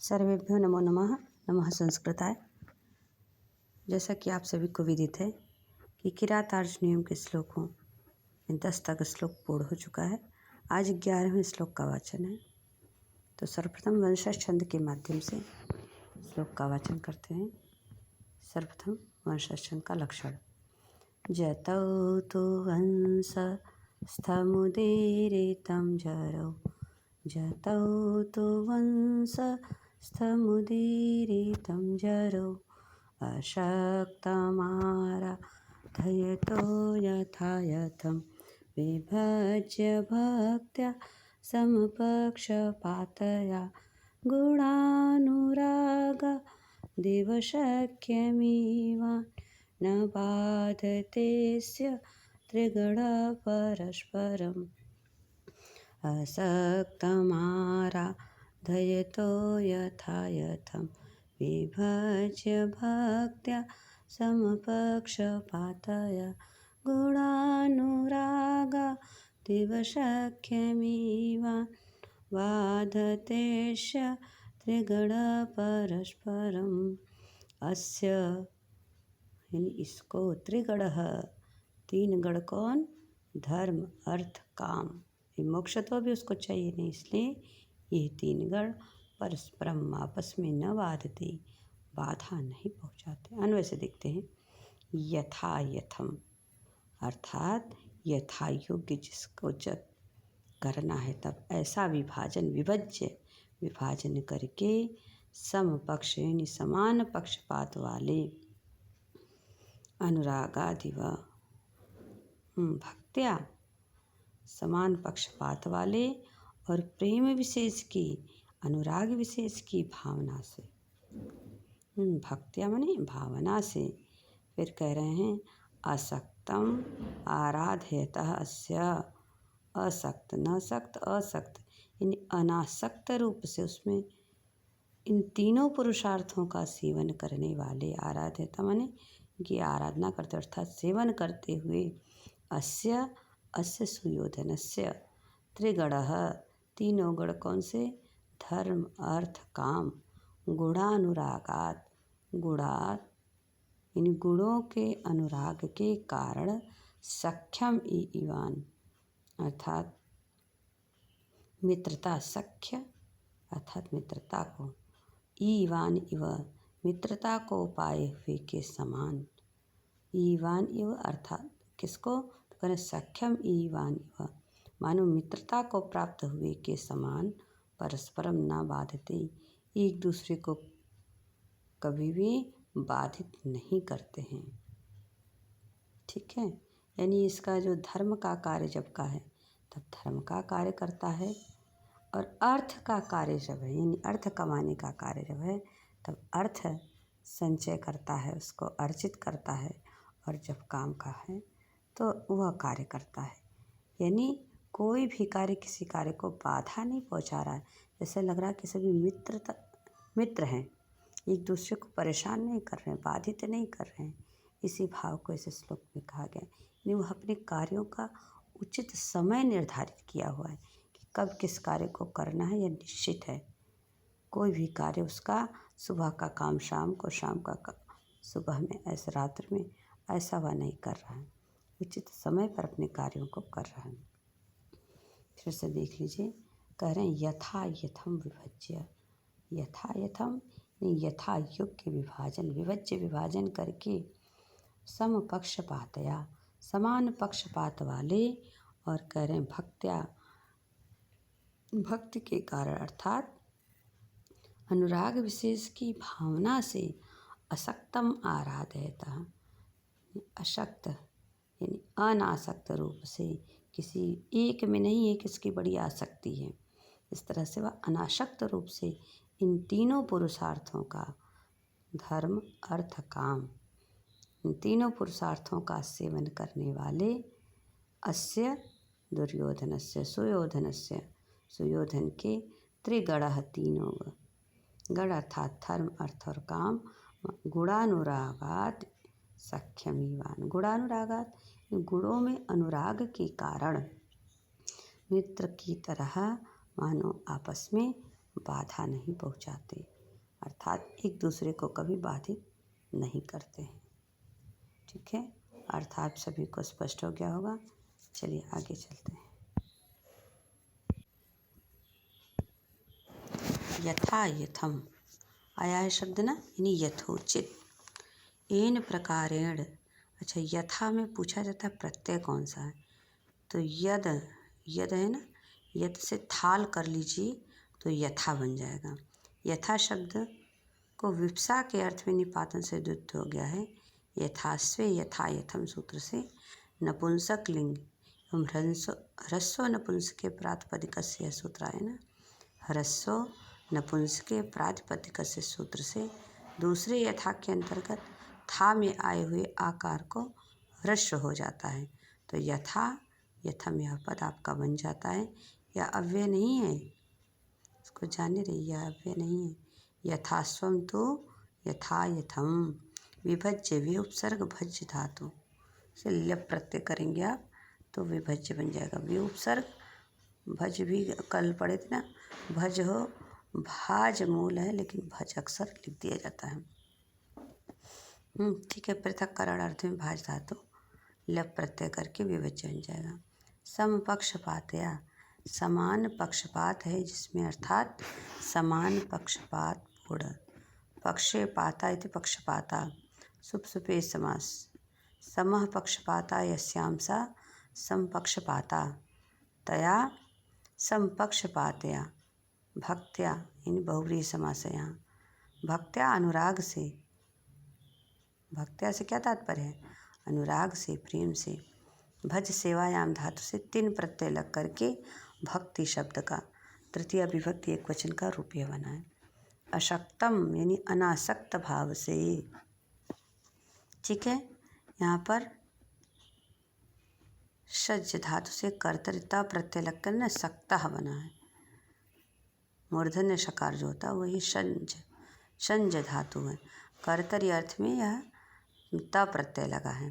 सर्वेभ्यो नमो नमः। नमः संस्कृताय। जैसा कि आप सभी को विदित है कि किरातार्जुनीयम के श्लोकों में 10 तक श्लोक पूर्ण हो चुका है। आज 11वें श्लोक का वाचन है। तो सर्वप्रथम वंशज छंद के माध्यम से श्लोक का वाचन करते हैं। सर्वप्रथम वंशज छंद का लक्षण। जतौ तु वंशस्थमुदीरितं जरौ जतौ तु वंशस्थमुदीरितं जरौ अशक्तमाराधयतो यथा यथं विभज्य भक्त्या समपक्षपातया गुणानुरागा दिवशक्यमिवा न बाधतेस्य त्रिगुणपरस्परम् असक्तमाराधयतो यथा यथं विभज्य भक्त्या समपक्षपातया गुणानुरागा दिवशक्यमिव बाधतेस्य त्रिगुणपरस्परम् अस्य यानी इसको त्रिगण, 3 गण कौन? धर्म अर्थ काम। ये मोक्ष तो भी उसको चाहिए नहीं, इसलिए ये 3 गण परस्परम आपस में न बाधते, बाधा नहीं पहुँचाते। अन्वय से देखते हैं। यथा यथम अर्थात यथा योग्य जिसको जब करना है तब ऐसा विभाजन विभाजन करके समपक्ष यानी समान पक्षपात वाले अनुरागादिव भक्त्या समान पक्षपात वाले और प्रेम विशेष की अनुराग विशेष की भावना से भक्त्या माने भावना से। फिर कह रहे हैं असक्तम आराधयतः अस्य असक्त न सक्त असक्त यानी अनासक्त रूप से उसमें इन तीनों पुरुषार्थों का सेवन करने वाले आराध्यता माने की आराधना करते अर्थात सेवन करते हुए अस्य सुयोधनस्य त्रिगणः 3 गण कौन से? धर्म अर्थ काम गुणानुरागात गुणात इन गुणों के अनुराग के कारण सख्यम इवान अर्थात मित्रता सख्य अर्थात मित्रता को ईवान इव मित्रता को पाए हुए के समान ईवान इव अर्थात किसको? तो करें सख्यम ईवान इव मानो मित्रता को प्राप्त हुए के समान परस्परम न बाधते एक दूसरे को कभी भी बाधित नहीं करते हैं। ठीक है, यानी इसका जो धर्म का कार्य जब का है तब धर्म का कार्य करता है और अर्थ का कार्य जब है यानी अर्थ कमाने का कार्य जब है तब अर्थ संचय करता है, उसको अर्जित करता है। और जब काम का है तो वह कार्य करता है, यानी कोई भी कार्य किसी कार्य को बाधा नहीं पहुंचा रहा है। जैसे लग रहा है कि सभी मित्र हैं, एक दूसरे को परेशान नहीं कर रहे हैं, बाधित नहीं कर रहे हैं। इसी भाव को इस श्लोक में कहा गया है। यानी वह अपने कार्यों का उचित समय निर्धारित किया हुआ है कि कब किस कार्य को करना है, यह निश्चित है। कोई भी कार्य उसका सुबह का काम शाम को, शाम का काम सुबह में, ऐसे रात्रि में ऐसा वह नहीं कर रहा है, उचित समय पर अपने कार्यों को कर रहा है। फिर से देख लीजिए, कह रहे हैं यथा यथम विभज्य यथा यथम यथा योग्य विभाजन करके समपक्षपातया समान पक्षपात वाले और कह रहे हैं भक्त्या भक्ति के कारण अर्थात अनुराग विशेष की भावना से असक्तम आराधयता अशक्त यानी अनासक्त रूप से किसी एक में नहीं है, किसकी बड़ी आसक्ति है, इस तरह से वह अनासक्त रूप से इन तीनों पुरुषार्थों का धर्म अर्थ काम इन तीनों पुरुषार्थों का सेवन करने वाले अस्य दुर्योधनस्य सुयोधन के त्रिगणः 3 गण अर्थात धर्म अर्थ और काम गुणानुरागात सख्यमीवान गुणानुरागात गुणों में अनुराग के कारण मित्र की तरह मानो आपस में बाधा नहीं पहुँचाते। अर्थात एक दूसरे को कभी बाधित नहीं करते हैं। ठीक है, अर्थात सभी को स्पष्ट हो गया होगा। चलिए आगे चलते हैं। यथा यथम आया है शब्द ना, यानी यथोचित, इन प्रकारेण। अच्छा, यथा में पूछा जाता है प्रत्यय कौन सा है, तो यद, यद है ना, यद से थाल कर लीजिए तो यथा बन जाएगा। यथा शब्द को विप्सा के अर्थ में निपातन से द्युत हो गया है। यथास्वे यथा यथम सूत्र से नपुंसक लिंग एवं ह्रस्व नपुंसके प्रातिपदिकस्य सूत्र है ना, ह्रस्व नपुंसके प्रातिपदिकस्य सूत्र से दूसरे यथा के अंतर्गत था में आए हुए आकार को ह्रस्व हो जाता है। तो यथा यथम यह पद आपका बन जाता है। यह अव्यय नहीं है, इसको जाने रहिए, यह अव्यय नहीं है। यथास्वम तो यथा यथम विभज्य, वे उपसर्ग भज्य धातु से लप प्रत्यय करेंगे आप तो विभज्य बन जाएगा। वे उपसर्ग भज भी कल पढ़े थे ना, भज हो, भाज मूल है लेकिन भज अक्सर लिख दिया जाता है। ठीक है, पृथक्करण अर्थ में भाज धातु लप प्रत्यय करके विभज्य बन जाएगा। समपक्षपातया, समान पक्षपात है जिसमें, अर्थात समान पक्षपात पूर्ण। पक्षपाता इति पक्षपाता शुभ सुपे समास। समः पक्षपाता यस्यां सा समपक्षपाता तया समपक्षपातया भक्त्या, इन बहुव्रीहि समास है यहाँ। भक्त्या अनुराग से, भक्त्या से क्या तात्पर्य है, अनुराग से, प्रेम से। भज सेवायाम धातु से 3 प्रत्यय लग करके भक्ति शब्द का तृतीय विभक्ति एक वचन का रूप यह बना है। अशक्तम यानी अनासक्त भाव से। ठीक है, यहाँ पर सज्ज धातु से कर्तरिता प्रत्यय लगकर न सक्तः बना है। मूर्धन्य शकार जो होता है वही संज, संज धातु है। कर्तरी अर्थ में यह त प्रत्यय लगा है,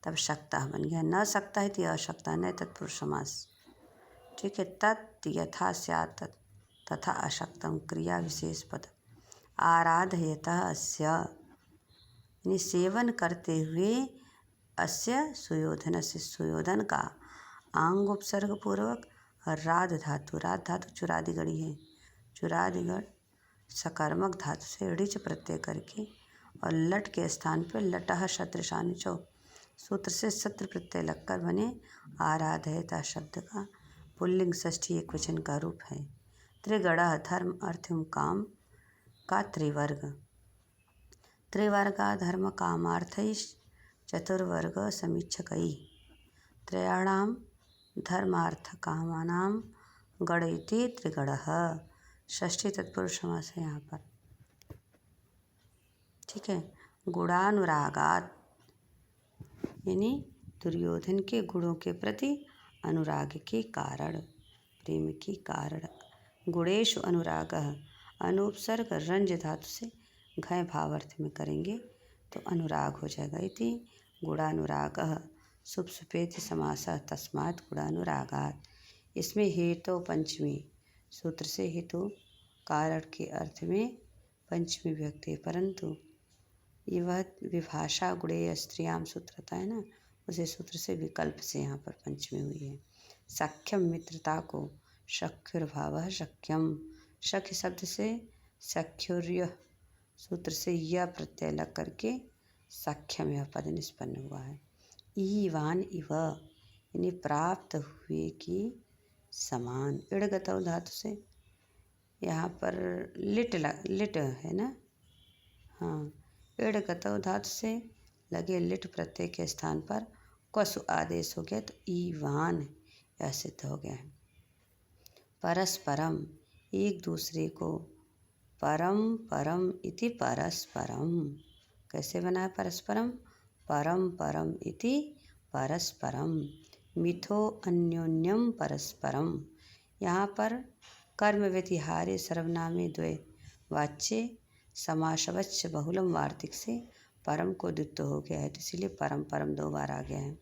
तब शक्तः बन गया। न सकता है तो अशक्तः न तत्पुरुष समास। ठीक है, तत् यथा स्यात् तथा अशक्तम क्रिया विशेष पद। आराधयतः अस्य, यानी सेवन करते हुए, अस्य सुयोधन से, सुयोधन का आंग उपसर्ग पूर्वक राध धातु, राध धातु चुरादिगढ़ी है, चुरादिगढ़ सकर्मक धातु से ऋच प्रत्यय करके और लट के स्थान पर लटह शत्रशानि चौ सूत्र से सत्र प्रत्यय लगकर बने आराधयता शब्द का पुल्लिंग षष्ठी एक वचन का रूप है। त्रिगणः धर्म अर्थ एवं काम का त्रिवर्ग। त्रिवर्गा धर्म कामार्थैः चतुर्वर्ग समीक्षकै। त्रयाणां धर्मार्थ कामानां गण इति त्रिगणः। षष्ठी तत्पुरुष समास है यहाँ पर। ठीक है, गुणानुरागात, यानी दुर्योधन के गुणों के प्रति अनुराग के कारण, प्रेम के कारण। गुणेषु अनुरागः, अनुपसर्ग रंज धातु से घय भाव अर्थ में करेंगे तो अनुराग हो जाएगा। इति गुणानुरागः शुभ सुपेति समासः तस्मात् गुणानुरागात्। इसमें हेतु पंचमी सूत्र से हेतु कारण के अर्थ में पंचमी विभक्ति है, परंतु यह विभाषा गुणेय स्त्रियाम सूत्र होता है ना, उसी सूत्र से विकल्प से यहाँ पर पंचमी हुई है। सख्यम मित्रता को सख्युर्भावः सख्यम, सख्य शब्द से सख्युर्य सूत्र से यह प्रत्यय लग करके सख्यम यह पद निष्पन्न हुआ है। ईवान इव, यानी प्राप्त हुए की समान। इड़गतौ धातु से यहाँ पर लिट है ना, हाँ, इड़गतौ धातु से लगे लिट प्रत्यय के स्थान पर क्वसु आदेश हो गया तो ईवान यह सिद्ध हो गया है। परस्परम, एक दूसरे को, परम परम इति परस्परम, कैसे बना है परस्परम, परम परम इति परस्परम। मिथो अन्योन्यम परस्परम, यहाँ पर कर्म व्यतिहारे सर्वनामे द्वय वाच्य समासवच्च बहुलम वार्तिक से परम को द्वित्व हो गया है, तो इसीलिए परम परम 2 बार आ गया है।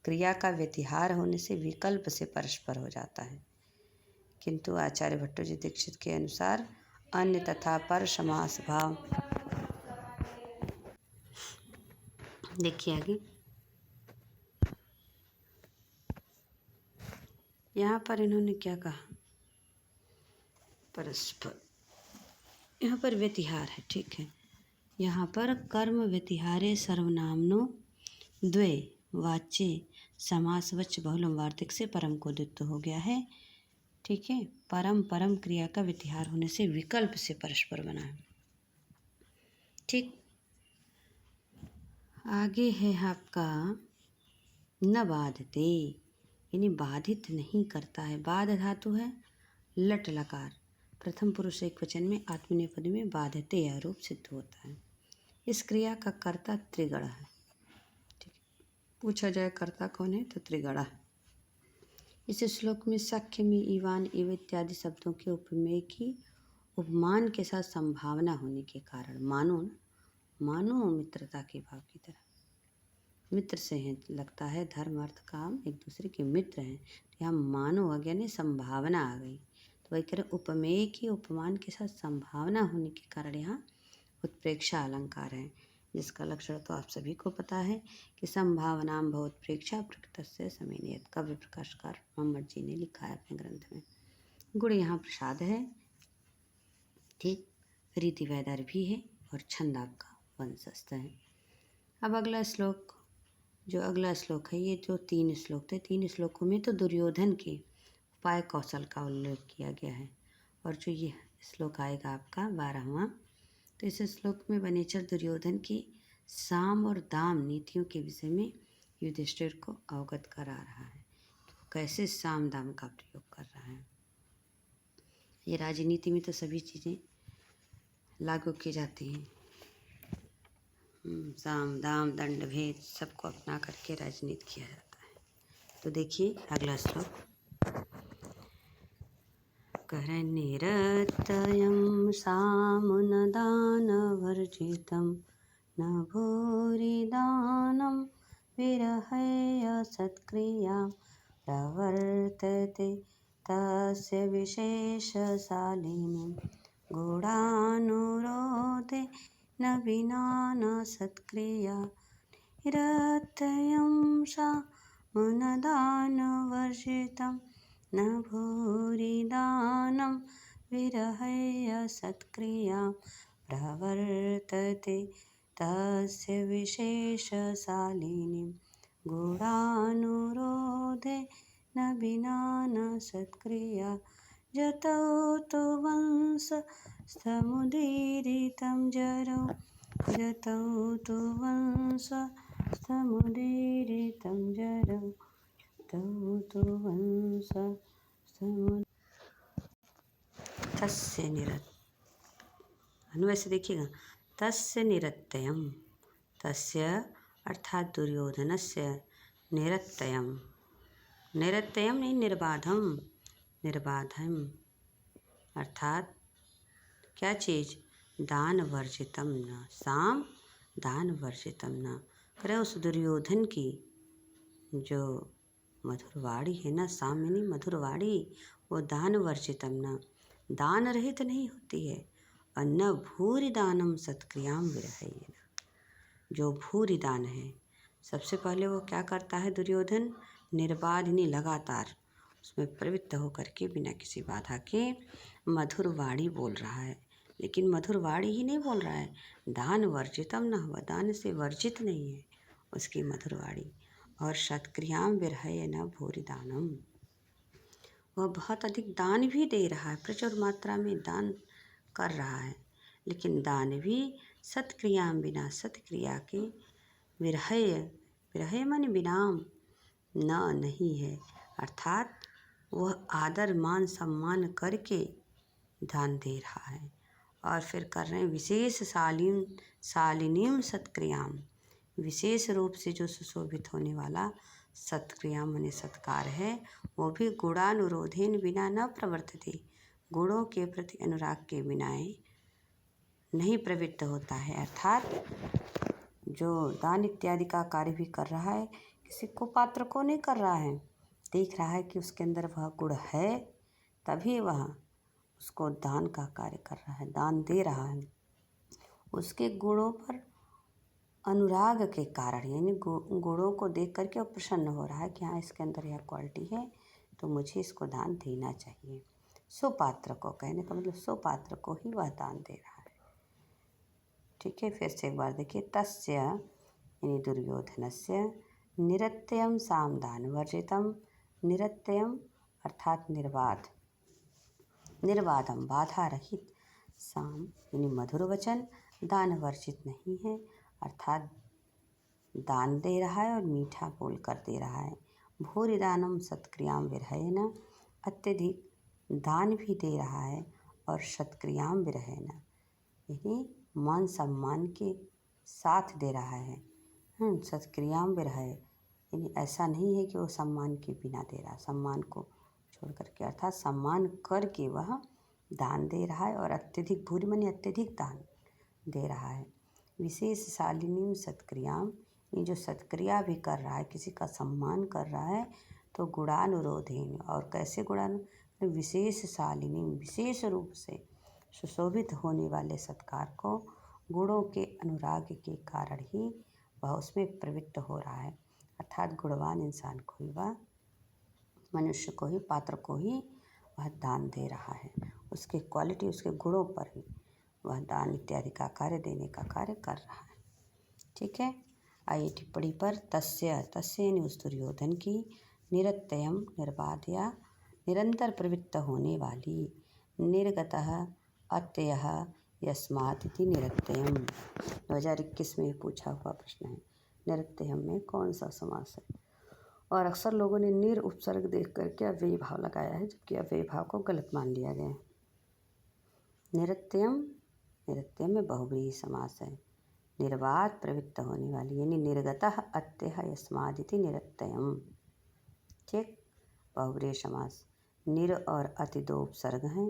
क्रिया का व्यतिहार होने से विकल्प से परस्पर हो जाता है, किंतु आचार्य भट्टोजी दीक्षित के अनुसार अन्य तथा पर समास भाव। देखिए आगे, यहाँ पर इन्होंने क्या कहा, परस्पर, यहाँ पर व्यतिहार है, ठीक है। यहाँ पर कर्म व्यतिहारे सर्वनामनो द्वे वाच्य समासवच बहुलम वार्तिक से परम को द्वित्व हो गया है, ठीक है। परम परम क्रिया का व्यतिहार होने से विकल्प से परस्पर बना है, ठीक। आगे है आपका न बाधते, यानी बाधित नहीं करता है। बाध धातु है लट लकार, प्रथम पुरुष एक वचन में आत्मनेपद में बाधते यह रूप सिद्ध होता है। इस क्रिया का कर्ता त्रिगण है, ठीक है। पूछा जाए कर्ता कौन है तो त्रिगण है। इस श्लोक में सख्य में ईवान इव इत्यादि शब्दों के उपमेय की उपमान के साथ संभावना होने के कारण मानो मित्रता के भाव की तरह, मित्र से है लगता है, धर्म अर्थ काम एक दूसरे के मित्र हैं, तो यहाँ मानो आ गया नहीं, संभावना आ गई, तो वही करें उपमेय की उपमान के साथ संभावना होने के कारण यहाँ उत्प्रेक्षा अलंकार है, जिसका लक्षण तो आप सभी को पता है कि संभावनाम भवोत्प्रेक्षा प्रकृतस्य समेनियत। काव्य प्रकाशकार मोहम्मद जी ने लिखा है अपने ग्रंथ में। गुण यहाँ प्रसाद है, ठीक। रीति वैदर भी है और छंद आपका वंशस्थ है। अब अगला श्लोक, जो अगला श्लोक है, ये जो 3 श्लोक थे, 3 श्लोकों में तो दुर्योधन के उपाय कौशल का उल्लेख किया गया है, और जो ये श्लोक आएगा आपका 12वां, तो इस श्लोक में वनेचर दुर्योधन की साम और दाम नीतियों के विषय में युधिष्ठिर को अवगत करा रहा है, तो कैसे साम दाम का प्रयोग कर रहा है। ये राजनीति में तो सभी चीज़ें लागू की जाती हैं, साम दाम दंड भेद सबको अपना करके राजनीति किया जाता है। तो देखिए अगला श्लोक, कर निरतयं सामुनदानवर्जितं न भूरिदानं विरहय सत्क्रिया प्रवर्तते तस्य विशेषशालिनी गूढानुरोधे न विना न सत्क्रिया। निरतयं सामुनदानवर्जितं न भूरिदानं विरहय सत्क्रिया प्रवर्तते तस्य विशेषशालिनी गूढानुरोधे न विना न सत्क्रिया। जतौ तु वंशस्थमुदीरितं जरौ, जतौ तु वंशस्थमुदीरितं जरौ, जतौ तु तस्य अनुवय से देखिएगा, तस्य निरत्यम, तस्य अर्थात दुर्योधनस्य, निरत्यम, निरत्यम नहीं निर्बाधम, निर्बाधम अर्थात क्या चीज़, दान वर्जितम न, साम दान वर्जितम न, करें उस दुर्योधन की जो मधुरवाणी है ना, साम यानी मधुरवाणी, वो दान वर्जितम न, दान रहित नहीं होती है, और न भूरि दानम सत्क्रियाम विरहयेन, जो भूरि दान है, सबसे पहले वो क्या करता है दुर्योधन, निर्बाध यानी लगातार उसमें प्रवृत्त होकर के बिना किसी बाधा के मधुर वाणी बोल रहा है, लेकिन मधुर वाणी ही नहीं बोल रहा है, दान वर्जितम न हुआ, दान से वर्जित नहीं है उसकी मधुर वाणी, और सत्क्रियाम विरहय न भूरि दानम, वह बहुत अधिक दान भी दे रहा है, प्रचुर मात्रा में दान कर रहा है, लेकिन दान भी सत्क्रिया बिना सत्क्रिया के, विरहय, विरहय माने विराम, न नहीं है, अर्थात वह आदर मान सम्मान करके दान दे रहा है, और फिर कर रहे हैं विशेष शालिनीम सत्क्रियाम, विशेष रूप से जो सुशोभित होने वाला सत्क्रिया माने सत्कार है, वो भी गुणानुरोधेन बिना न प्रवर्तते, गुणों के प्रति अनुराग के बिना नहीं प्रवृत्त होता है, अर्थात जो दान इत्यादि का कार्य भी कर रहा है किसी को पात्र को नहीं कर रहा है, देख रहा है कि उसके अंदर वह गुण है, तभी वह उसको दान का कार्य कर रहा है, दान दे रहा है। उसके गुणों पर अनुराग के कारण, यानी गुणों को देख करके वो प्रसन्न हो रहा है कि हाँ इसके अंदर यह क्वालिटी है, तो मुझे इसको दान देना चाहिए। सुपात्र को, कहने का मतलब सुपात्र को ही वह दान दे रहा है। ठीक है, फिर से एक बार देखिए। तस्य यानी दुर्योधनस्य निरत्यम सामदान वर्जितम, निरत्यम अर्थात निर्बाध, निर्बाधम बाधा रहित, साम यानी मधुर वचन, दान वर्जित नहीं है अर्थात दान दे रहा है और मीठा बोल कर दे रहा है। भूरि दानम सत्क्रियाम विरहयेन, अत्यधिक दान भी दे रहा है और सत्क्रियाम विरहयेन यानी मान सम्मान के साथ दे रहा है। सत्क्रियाम विरहय यानी ऐसा नहीं है कि वो सम्मान के बिना दे रहा, सम्मान को छोड़ करके अर्थात सम्मान करके वह दान दे रहा है और अत्यधिक, भूरि माने अत्यधिक दान दे रहा है। विशेष शालिनीम सत्क्रियाम, ये जो सत्क्रिया भी कर रहा है, किसी का सम्मान कर रहा है, तो गुणानुरोधेन, और कैसे विशेष शालिनी, विशेष रूप से सुशोभित होने वाले सत्कार को गुणों के अनुराग के कारण ही वह उसमें प्रवृत्त हो रहा है। अर्थात गुणवान इंसान को ही, वह मनुष्य को ही, पात्र को ही वह दान दे रहा है। उसके क्वालिटी, उसके गुणों पर ही वह दान इत्यादि का कार्य, देने का कार्य कर रहा है। ठीक है, आइए टिप्पणी पर। तस्य, तस्य यानी उस दुर्योधन की, निरत्यम निर्बाध या निरंतर प्रवृत्त होने वाली, निर्गतः अत्ययः यस्मादिति निरत्यम, 2021 में पूछा हुआ प्रश्न है। निरत्यम में कौन सा समास है? और अक्सर लोगों ने निर उपसर्ग देख करके अव्ययी भाव लगाया है, जबकि अव्ययी भाव को गलत मान लिया गया है। निरत्यम, निरत्यम में बहुव्रीहि समास है। निर्बाध प्रवृत्त होने वाली यानी निर्गतः अत्ययः यस्मादिति निरत्यम। ठीक, बहुव्रीहि समास। निर और अति दो उपसर्ग हैं।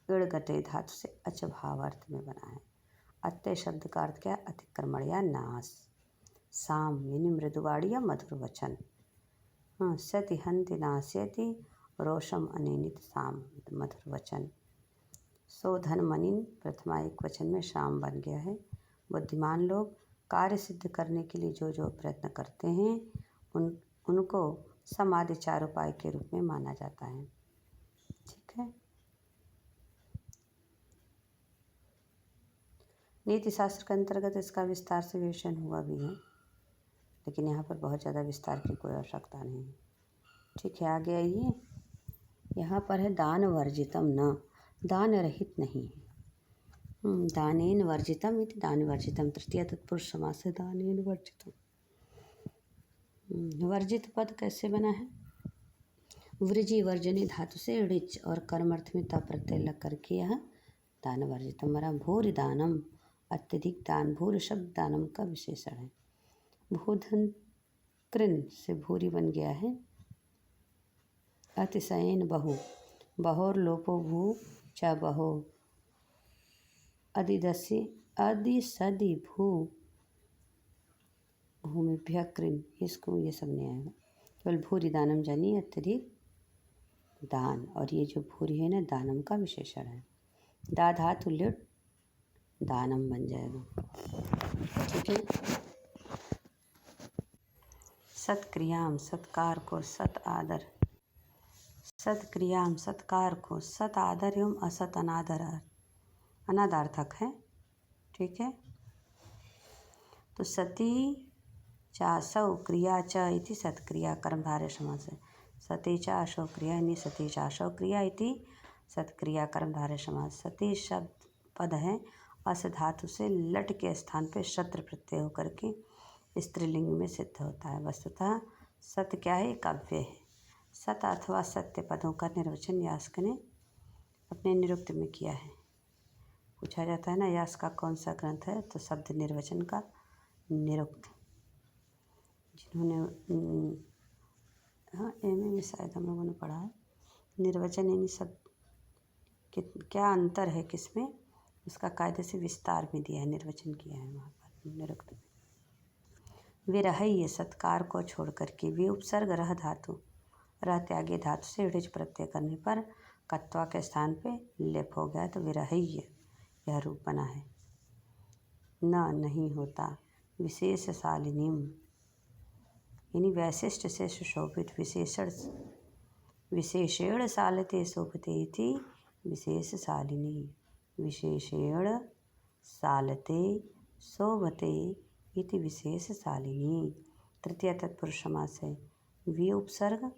इड़गते धातु से अच भावार्थ में बना है। अत्यय शब्द का अर्थ क्या है? अतिक्रमण या नाश। साम यानी मृदुवाणी या मधुर वचन। सति हंति नास्यति रोषम अनिनित साम, मधुर वचन। सो धन मनिन प्रथमा एक वचन में शाम बन गया है। बुद्धिमान लोग कार्य सिद्ध करने के लिए जो जो प्रयत्न करते हैं उनको समाधि चार उपाय के रूप में माना जाता है। ठीक है, नीति शास्त्र के अंतर्गत इसका विस्तार से विवेचन हुआ भी है, लेकिन यहाँ पर बहुत ज़्यादा विस्तार की कोई आवश्यकता नहीं है। ठीक है, आगे आइए। यहाँ पर है दान वर्जितम न, दान रहित नहीं है। दानेन वर्जितम इति दान वर्जितम, तृतीय तत्पुरुष समास है। दानेन वर्जितम, वर्जित पद कैसे बना है? वृजि वर्जनी धातु से ऋच और कर्मर्थ में त प्रत्यय लग करके यह दान वर्जितम बना। भूरि दानम, अत्यधिक दान। भूरि शब्द दानम का विशेषण है। भूधन कृन से भूरि बन गया है। अतिशयन बहु, बहोर लोपो भू च बहो, अधिदसि अधिसदि भू भूमिभ्य कृन, इसको ये सब नहीं आएगा। केवल भूरि दानम जानिए अत्यधिक दान, और ये जो भूरि है ना दानम का विशेषण है। दा धातु लिट दानम बन जाएगा। ठीक है, सत्क्रियाम, सत्कार को सत आदर, सत्क्रियाम सत्कार को सत आदर एवं असत अनादर, अनादार्थक है। ठीक है, तो सती चासौ क्रिया च इति सत्क्रिया कर्मधारय समास है। सती चासौ क्रिया यानी सती चासौ क्रिया इति सत्क्रिया कर्मधारय समास। सती शब्द पद है, अस धातु से लट के स्थान पे शत्र प्रत्यय होकर के स्त्रीलिंग में सिद्ध होता है। वस्तुतः सत्य क्या है? काव्य है। सत अथवा सत्य पदों का निर्वचन यास्क ने अपने निरुक्त में किया है। पूछा जाता है ना यास्क का कौन सा ग्रंथ है, तो शब्द निर्वचन का निरुक्त, जिन्होंने एमए में शायद हम लोगों ने पढ़ा है। निर्वचन यानी सब क्या अंतर है किसमें, उसका कायदे से विस्तार में दिया है, निर्वचन किया है वहाँ पर निरुक्त में। विरहय्य, सत्कार को छोड़ करके, वे उपसर्ग रह धातु, रह त्यागे धातु से ऋच प्रत्यय करने पर कत्वा के स्थान पे लेप हो गया तो विरह्य यह रूप बना है। न नहीं होता विशेष शालिनीम, यानी वैशिष्ट से सुशोभित, विशेषेण शालते शोभते इति विशेष शालिनी, विशेषेण शालते शोभते इति विशेष शालिनी। तृतीय तत्पुरुष समास है। वी उपसर्ग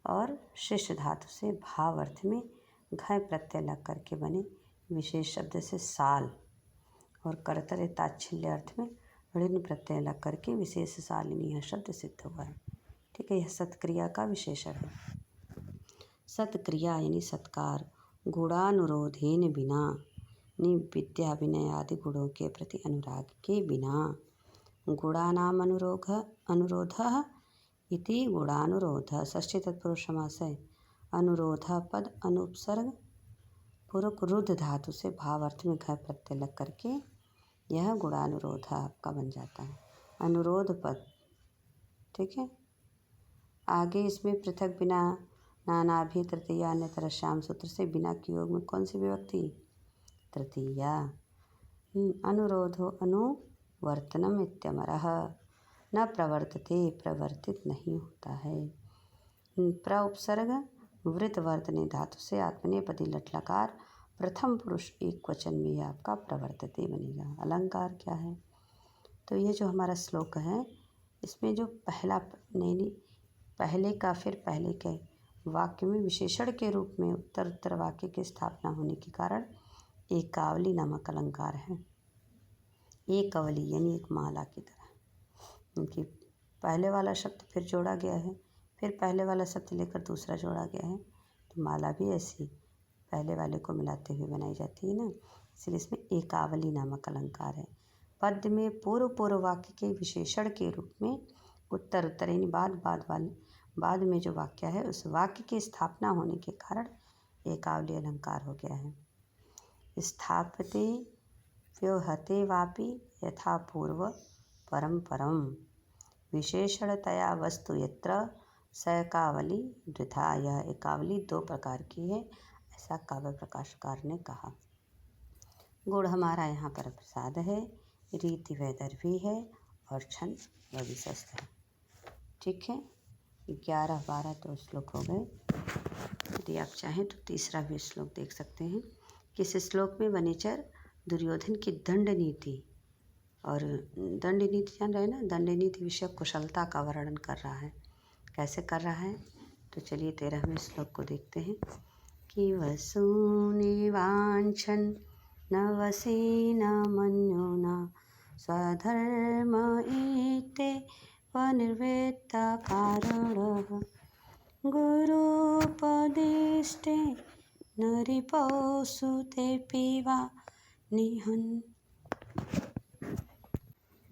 और शिष्य धातु से भाव अर्थ में घय प्रत्यय लग करके बने विशेष शब्द से साल, और कर्तव्य ताच्छल्य अर्थ में ऋण प्रत्यय लग करके विशेष शालिनी यह शब्द सिद्ध हुआ है। ठीक है, यह सत्क्रिया का विशेषण है। सत्क्रिया यानी सत्कार, गुणानुरोधेन बिना, विद्या विनय आदि गुणों के प्रति अनुराग के बिना। गुणानाम अनुरोधः इति गुणानुरोधः। षष्ठी तत्पुरुष समास है। अनुरोध पद अनुपसर्ग पूर्वक रुद्ध धातु से भाव अर्थ में घय प्रत्यय लग करके यह गुणानुरोध आपका बन जाता है। अनुरोध पद, ठीक है। आगे इसमें पृथक बिना नाना भी तृतीया अन्यतर श्याम सूत्र से बिना के योग में कौन सी विभक्ति? तृतीया। अनुरोधो अनुवर्तनम इत्यमरः, न प्रवर्तते प्रवर्तित नहीं होता है। प्र उपसर्ग वृत वर्तने धातु से आत्मनेपदी लट लकार प्रथम पुरुष एक वचन में यह आपका प्रवर्तते बनेगा। अलंकार क्या है? तो ये जो हमारा श्लोक है इसमें जो पहले का फिर पहले के वाक्य में विशेषण के रूप में उत्तर उत्तर वाक्य की स्थापना होने के कारण एकावली नामक अलंकार है। एकवली यानी एक माला की तरह, क्योंकि पहले वाला शब्द फिर जोड़ा गया है, फिर पहले वाला शब्द लेकर दूसरा जोड़ा गया है, तो माला भी ऐसी पहले वाले को मिलाते हुए बनाई जाती है ना, इसलिए इसमें एकावली नामक अलंकार है। पद्य में पूर्व वाक्य के विशेषण के रूप में उत्तर उत्तर यानी बाद में जो वाक्य है उस वाक्य की स्थापना होने के कारण एकावली अलंकार हो गया है। स्थापते व्योहते वापि यथा पूर्व परम विशेषणतया वस्तु यत्र स एकावली द्विधा। यह एकावली दो प्रकार की है, ऐसा काव्य प्रकाशकार ने कहा। गुण हमारा यहाँ पर प्रसाद है, रीति वैदर्भी है और छंद वविशस्त है। ठीक है, 11-12 तो श्लोक हो गए। यदि आप चाहें तो तीसरा भी श्लोक देख सकते हैं। किस श्लोक में वनेचर दुर्योधन की दंड नीति, और दंड नीति जान रहे हैं ना, दंड नीति विषय कुशलता का वर्णन कर रहा है। कैसे कर रहा है? तो चलिए 13वें श्लोक को देखते हैं। कि वसूनि वांछन् न वसी न मन्यो न स्वधर्म इते वनिर्वेत्ता कारणः गुरुपदिष्टे न रिपौसुतेऽपि वा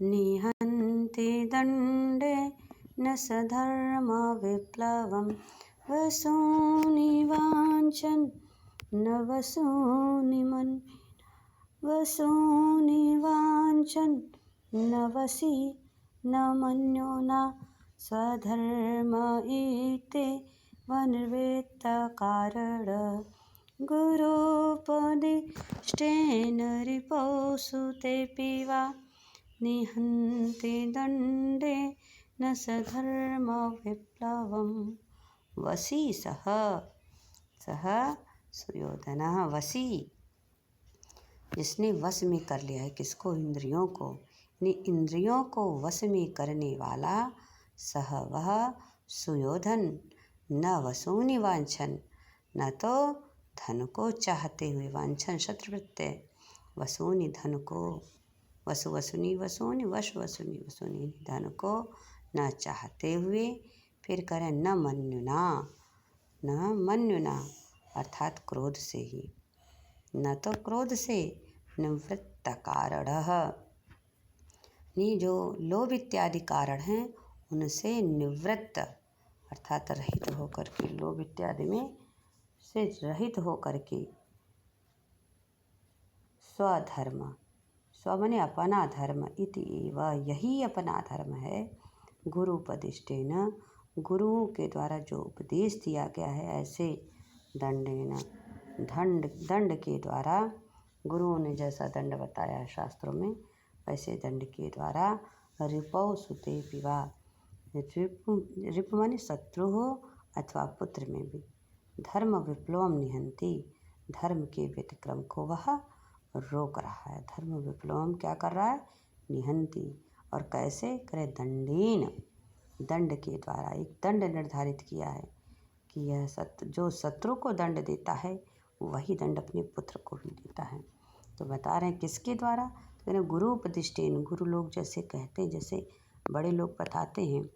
निहन्ति दण्डे न सधर्म विप्लवं वसूनि वाञ्छन् न वसूनि वाञ्छन् न वसी न मन्यो न स्वधर्म इते वनिर्वेत्ता कारणः गुरुपदिष्टेन रिपौसुतेऽपि वा निहन्ति दण्डे न सधर्म विप्लवम्। वसी सह सुयोधनः, वसी जिसने वश में कर लिया है किसको? इंद्रियों को। इंद्रियों को वश में करने वाला सह वह सुयोधन, न वसूनि वांछन, न तो धन को चाहते हुए, वांछन शत्रु प्रत्यय, वसूनि धन को, वसुनी वसूनि वश वसूनि वसूनि धन को न चाहते हुए, फिर करें न मन्युना अर्थात क्रोध से ही, न तो क्रोध से निवृत्त कारणः, जो लोभ इत्यादि कारण हैं उनसे निवृत्त अर्थात रहित होकर के, लोभ इत्यादि में से रहित होकर के, स्वधर्म, स्व माने अपना धर्म, इति एव यही अपना धर्म है, गुरुपदिष्टेन गुरुओं के द्वारा जो उपदेश दिया गया है ऐसे दंडेन, दंड के द्वारा, गुरुओं ने जैसा दंड बताया है शास्त्रों में वैसे दंड के द्वारा, रिपौ सुते पिवा, रिप माने शत्रु हो अथवा पुत्र में भी, धर्म विप्लवम निहंती, धर्म के व्यतिक्रम को वह रोक रहा है। धर्म विप्लवम क्या कर रहा है? निहंती। और कैसे करे? दंडेन, दंड के द्वारा, एक दंड निर्धारित किया है कि यह जो शत्रु को दंड देता है वही दंड अपने पुत्र को भी देता है। तो बता रहे हैं किसके द्वारा? तो कहना गुरु उपदिष्टेन, गुरु लोग जैसे कहते हैं, जैसे बड़े लोग बताते हैं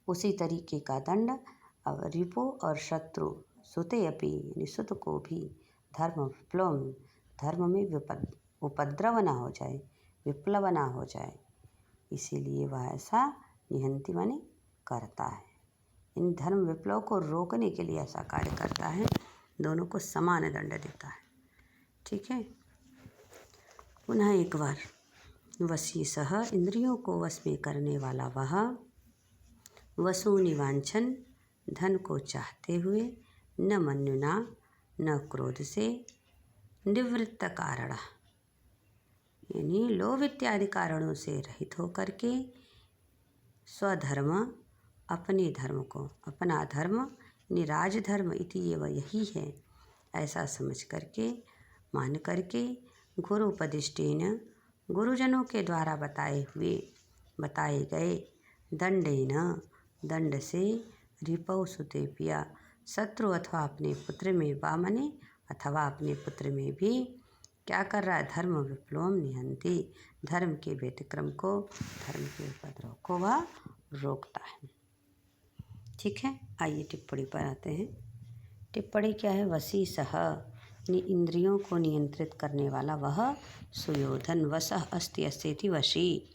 उसी तरीके का दंड अब रिपु और शत्रु सुते अपि, निसुत को भी, धर्म विप्लव, धर्म में उपद्रव ना हो जाए, विप्लव ना हो जाए, इसीलिए वह ऐसा निहंती माने करता है। इन धर्म विप्लव को रोकने के लिए ऐसा कार्य करता है, दोनों को समान दंड देता है। ठीक है। पुनः एक बार, वशी सह, इंद्रियों को वश में करने वाला वह, वसूनि वांछन, धन को चाहते हुए, न मन्युना, न क्रोध से, निवृत्त कारण, यानी लोभ इत्यादि कारणों से रहित होकर के, स्वधर्म, अपने धर्म को, अपना धर्म यानी राजधर्म इति ये वह यही है ऐसा समझ करके, मान करके, गुरु उपदिष्टेन, गुरुजनों के द्वारा बताए गए दंडेन, दंड से, रिपौ सुते पिया, शत्रु अथवा अपने पुत्र में, वामने अथवा अपने पुत्र में भी क्या कर रहा है? धर्म विप्लवम निहंती, धर्म के व्यतिक्रम को, धर्म के उपद्रव को वह रोकता है। ठीक है। आइए टिप्पणी पर आते हैं। टिप्पणी क्या है? वशी सह, इंद्रियों को नियंत्रित करने वाला वह सुयोधन, वशः अस्ति अस्येति वशी,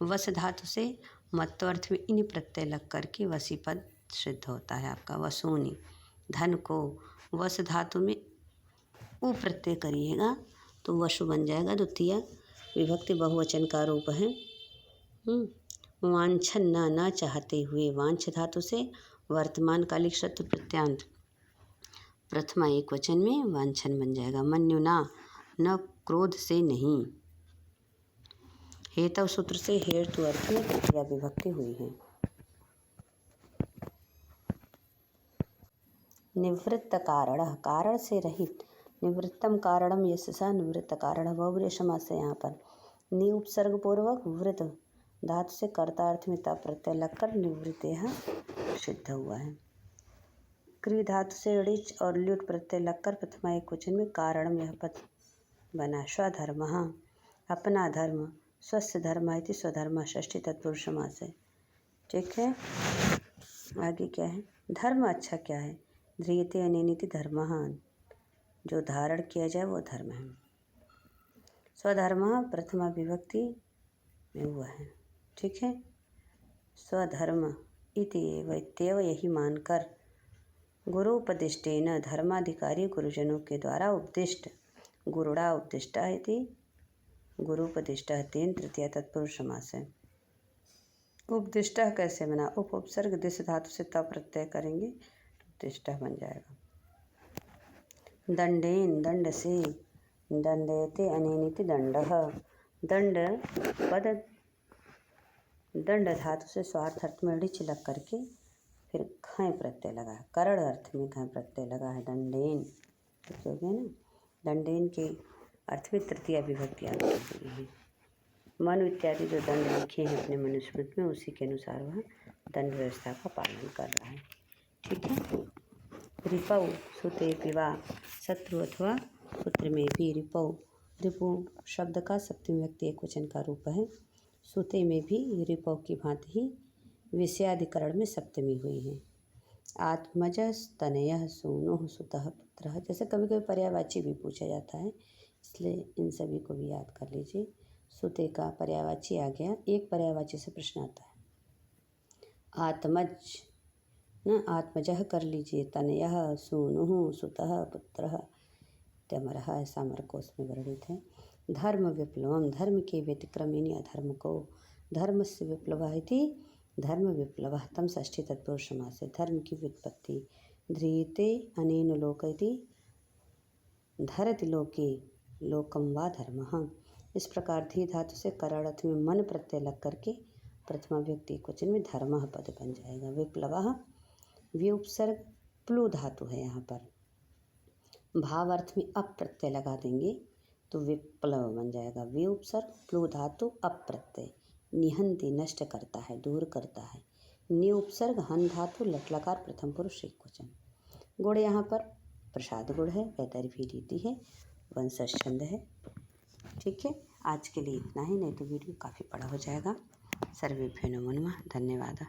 वश धातु से मत्वर्थ में इन प्रत्यय लग करके वशी पद सिद्ध होता है आपका। वसूनि, धन को, वश धातु में उ प्रत्यय करिएगा तो वशु बन जाएगा, द्वितीय विभक्ति बहुवचन का रूप है। वांछन, न चाहते हुए, वांछ धातु से वर्तमान कालिक शत्रु प्रत्यांत प्रथमा एक वचन में वांछन बन जाएगा। मन्युना, न क्रोध से नहीं, हेतु सूत्र से हेतु अर्थ में तृतीया विभक्ति हुई है। निवृत्त कारण, कारण से रहित, निवृत्तम कारणम यशसा, निवृत्त कारण बहुब्रीहि समास है यहाँ पर। नि उपसर्ग पूर्वक वृत्त धातु से कर्तार्थ में ता प्रत्यय लगकर निवृत्त यह सिद्ध हुआ है। क्री धातु से ऋच और ल्युट प्रत्यय लगकर प्रथमा एक वचन में कारणम यह पद बना। स्वधर्म, अपना धर्म, स्वस्थ धर्म इति स्वधर्म, षष्ठी तत्पुरुष समास है। ठीक है। आगे क्या है? धर्म अच्छा क्या है? ध्रियते अनेनिति धर्म, जो धारण किया जाए वो धर्म है। स्वधर्म प्रथमा विभक्ति में हुआ है। ठीक है। स्वधर्म इति वैत्यव, यही मानकर, गुरु उपदिष्टेन, धर्माधिकारी गुरुजनों के द्वारा उपदिष्ट, गुरुड़ा उपदिष्टा इति गुरुपदिष्टा, तेन तृतीया तत्पुरुष समास है। उपदिष्टा कैसे बना? उपसर्ग दिश धातु से त प्रत्यय करेंगे तो उपदिष्टा बन जाएगा। दंडेन, दंड से, दंडयते अनेनिति दंडः, दंड पद दंड धातु से स्वार्थ अर्थ में ऋच लग करके फिर घय प्रत्यय लगा है, करण अर्थ में घय प्रत्यय लगा है। दंडेन हो गया ना। दंडेन के अर्थ में तृतीया विभक्ति आ गई है। मनु इत्यादि जो दंड लिखे हैं अपने मनुस्मृति में उसी के अनुसार वह दंड व्यवस्था का पालन कर रहा है। ठीक है। रिपौ सुते पिवा, शत्रु अथवा पुत्र में भी, रिपौ, रिपु शब्द का सप्तमी व्यक्ति एक वचन का रूप है। सुते में भी रिपौ की भांति ही विषयाधिकरण में सप्तमी हुई है। आत्मजस तनयः सूनुः सुतः पुत्रः, जैसे कभी कभी पर्यायवाची भी पूछा जाता है, इसलिए इन सभी को भी याद कर लीजिए। सुते का पर्यायवाची आ गया, एक पर्यायवाची से प्रश्न आता है। आत्मज न आत्मजः कर लीजिए, तनयः सूनुः सुतः पुत्रः त्यमरः, ऐसा मरकोस में वर्णित है। धर्म विप्लवम, धर्म के व्यतिक्रमिणी अधर्म को, धर्म से विप्लव इति धर्म विप्लव, तम षष्ठी तत्पुरुष समास है। धर्म की व्युत्पत्ति ध्रियते अनेन लोकयति धरति लोके लोकम वा धर्मः। इस प्रकार धी धातु से करण अर्थ में मन प्रत्यय लग करके प्रथमा व्यक्ति क्वचन में धर्मः पद बन जाएगा। विप्लवः विउपसर्ग प्लू धातु है, यहाँ पर भाव अर्थ में अप प्रत्यय लगा देंगे तो विप्लव बन जाएगा। विउपसर्ग प्लू धातु अप प्रत्यय निहंति नष्ट करता है, दूर करता है। नि उपसर्ग हन धातु लट लकार प्रथम पुरुष एकवचन। गुण यहाँ पर प्रसाद गुण है, वैतरवी रीति है, वंशज छंद है। ठीक है, आज के लिए इतना ही, नहीं तो वीडियो काफ़ी बड़ा हो जाएगा। सर्वेभ्यो नमो नमः, धन्यवाद।